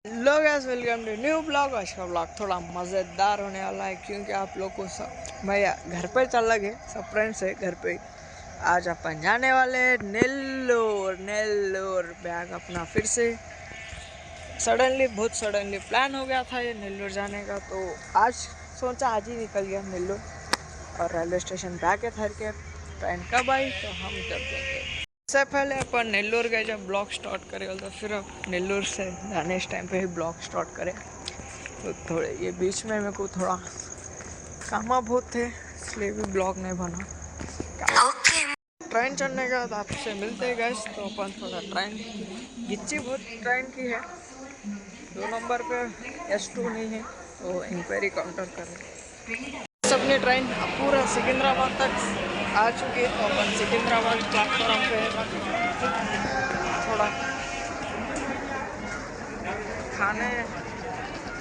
Hello guys, welcome to new blog. आज का blog थोड़ा मज़ेदार होने वाला है क्योंकि आप लोग को सब भैया घर पे चल लगे सब फ्रेंड्स है घर पे। आज अपन जाने वाले नेल्लोर बैग अपना फिर से बहुत सडनली प्लान हो गया था ये नेल्लोर जाने का। तो आज सोचा आज ही निकल गया नेल्लोर और रेलवे स्टेशन पे आके ठहर के ट्रेन कब आई तो हम जब देंगे। इससे पहले अपन नेल्लोर गए, जब ब्लॉग स्टार्ट करे तो फिर अब नेल्लोर से जाने इस टाइम पे ही ब्लॉग स्टार्ट करें। तो थोड़े ये बीच में मेरे को थोड़ा काम बहुत थे इसलिए भी ब्लॉग नहीं बना। ट्रेन चढ़ने के बाद आपसे मिलते हैं गैस। तो अपन थोड़ा ट्रेन गिच्ची बहुत ट्रेन की है, 2 नंबर पे S2 नहीं है तो इंक्वायरी काउंटर करें। अपनी ट्रेन पूरा सिकंदराबाद तक आ चुकी है। तो अपन सिकंदराबाद प्लेटफॉर्म पे थोड़ा खाने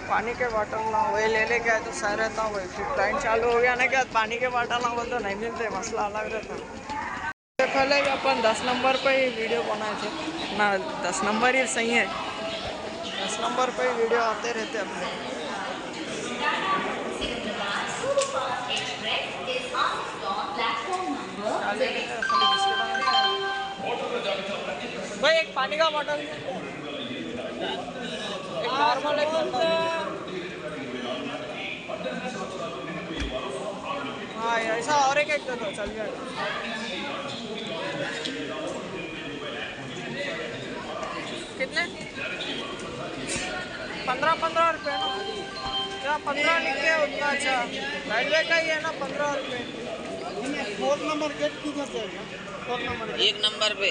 पानी के बॉटल ना वही ले लेके आए तो सही रहता हूँ। वही फिर ट्रेन चालू हो गया ना क्या पानी के बॉटल ना बोल तो नहीं मिलते, मसला अलग रहता। इससे पहले भी अपन 10 नंबर पे ही वीडियो बनाए थे ना, 10 नंबर ही सही है, 10 नंबर पे ही वीडियो आते रहते अपने। भाई एक पानी का बॉटल, एक नॉर्मल एक हाँ ऐसा और एक दे दो चल जाएगा। कितने 15 रुपये ना, क्या 15 लिख के उतना अच्छा रेलवे का ही है ना 15 रुपये। 4 नंबर गेट किधर जाएगा? 4 नंबर एक नंबर पे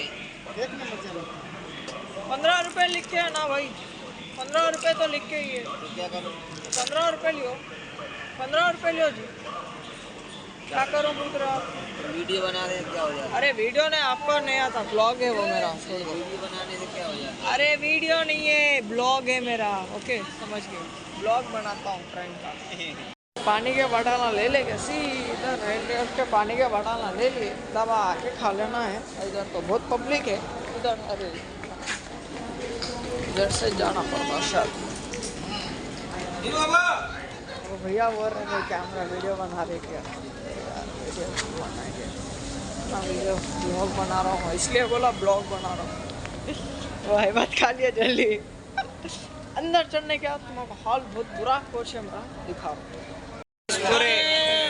15 रुपये लिख के है ना भाई, 15 रुपये तो लिख के ही है। तो क्या करूँ? 15 रुपये लियो, 15 रुपये लियो जी। क्या करो पूछ रहे आप? वीडियो बना रहे हैं क्या हो जाता? अरे वीडियो नहीं, आपको नहीं आता, ब्लॉग है वो मेरा, छोड़ दो। वीडियो बनाने से क्या हो जाता? अरे वीडियो नहीं है, ब्लॉग है मेरा। ओके समझ गए, ब्लॉग बनाता हूँ ट्रेन का। पानी के बटाना ले लेंगे सीधा रेलवे के, पानी के बटाना ले लिए दबा आके खा लेना है। इधर तो बहुत पब्लिक है इधर, अरे इधर से जाना पड़ता शायद। वो भैया बोल रहे थे कैमरा वीडियो बना रहे क्या, वीडियो ब्लॉग बना रहा हूँ इसलिए बोला ब्लॉग बना रहा हूँ। भाई बात खा लिया जल्दी। अंदर चढ़ने के बाद तुम्हारा हॉल बहुत बुरा कोच है मेरा, दिखाओ। पूरे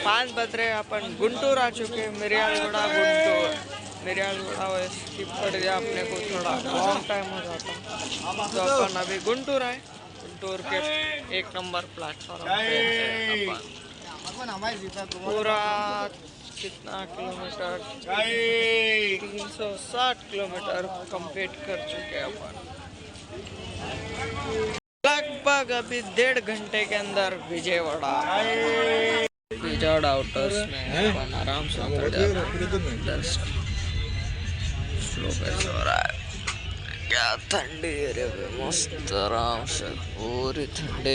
5 बज रहे अपन गुंटूर आ चुके, मिर्यालगुड़ा गुंटूर। मिर्यालगुड़ा स्किप कर दिया अपने को, थोड़ा लॉन्ग टाइम हो जाता। तो अपन अभी गुंटूर आए, गुंटूर के 1 नंबर प्लेटफॉर्म पे पूरा कितना किलोमीटर 360 किलोमीटर कंप्लीट कर चुके हैं अपन। लगभग अभी 1.5 घंटे के अंदर विजयवाड़ा आउटर्स में अपन आराम से दर्शन हो रहा है। क्या ठंडी है रे, मस्त आराम से पूरी ठंडे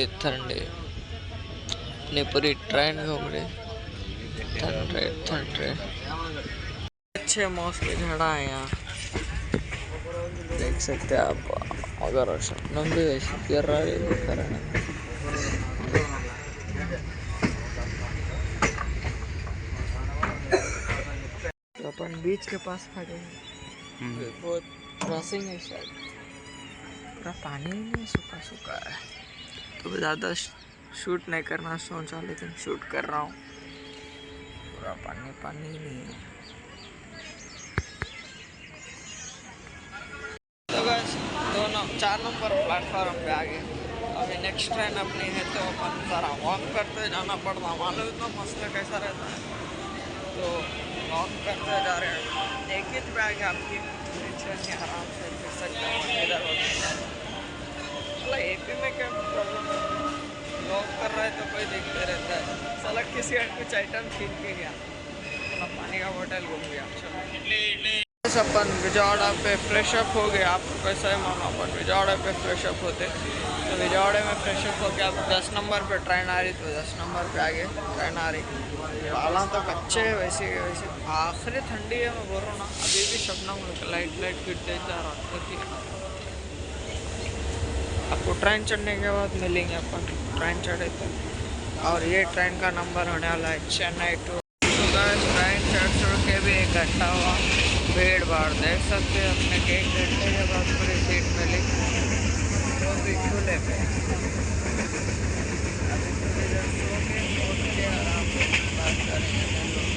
अपनी पूरी ट्रेन घूम रही ठंडे। अच्छे मौसमी झड़ा है यहाँ, देख सकते हैं आप। अगर शबनम भी ऐसी कर रहा है तो अपन बीच के पास खड़े हैं। बहुत क्रॉसिंग है शायद, पूरा पानी ही नहीं, सूखा है। तो ज़्यादा शूट नहीं करना सोचा, लेकिन शूट कर रहा हूँ। पूरा पानी ही नहीं है। तो बस 4 नंबर प्लेटफॉर्म पे आ गए। अभी नेक्स्ट ट्रेन अपनी है तो अपन सारा वॉक करते जाना पड़ता। मालूम इतना मसला कैसा रहता है, तो वॉक करते जा रहे हैं। एक ही बैग आपकी आराम से फिर सकते हैं इधर मतलब AP में क्या प्रॉब्लम है, वॉक कर रहा है तो कोई देखते रहता है। सड़क किसी कुछ आइटम छीन के गया, पानी का बोतल घूम गया। अपन विजयवाड़ा पे फ्रेशअप हो गए। आपको कैसा है मानो, अपन विजयवाड़ा पे फ्रेशअप होते तो विजयवाड़ा में फ्रेशअप हो गया। अब 10 नंबर पे ट्रेन आ रही, तो 10 नंबर पे आगे ट्रेन आ रही। हालांकि तो कच्चे वैसे आखिरी ठंडी है, मैं बोल रहा हूँ ना। अभी भी शबनम लाइट गिरते जा रहा है। आपको ट्रेन चढ़ने के बाद मिलेंगे अपन, ट्रेन चढ़े तो। और ये ट्रेन का नंबर होने वाला है चेन्नई टू। तो गाइस ट्रेन चढ़ के भी 1 घंटा हुआ, भीड़ भाड़ देख सकते हैं अपने के 1 घंटे के बाद पूरी सीट मिली, वो भी झूले पे। अभी थोड़ी देर सो के उठ के आराम से बात करेंगे नेल्लोर।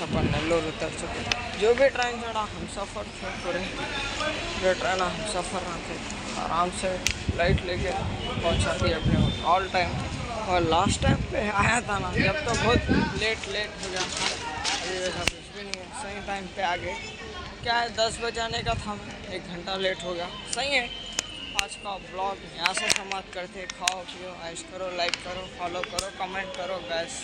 अपन नेल्लोर उतर चुके, जो भी ट्रेन चढ़ा हम सफ़र थे पूरे, जो ट्रेन हम सफ़र में थे आराम से फ्लाइट लेके पहुंचा दी अपने ऑल टाइम। और लास्ट टाइम पे आया था ना जब तो बहुत लेट हो गया था, अभी वैसा कुछ भी नहीं है, सही टाइम पे आ गए। क्या है 10 बजे आने का था, 1 घंटा लेट हो गया, सही है। आज का ब्लॉग यहाँ से समाप्त करते, खाओ पियो ऐश करो, लाइक करो, फॉलो करो, कमेंट करो गैस।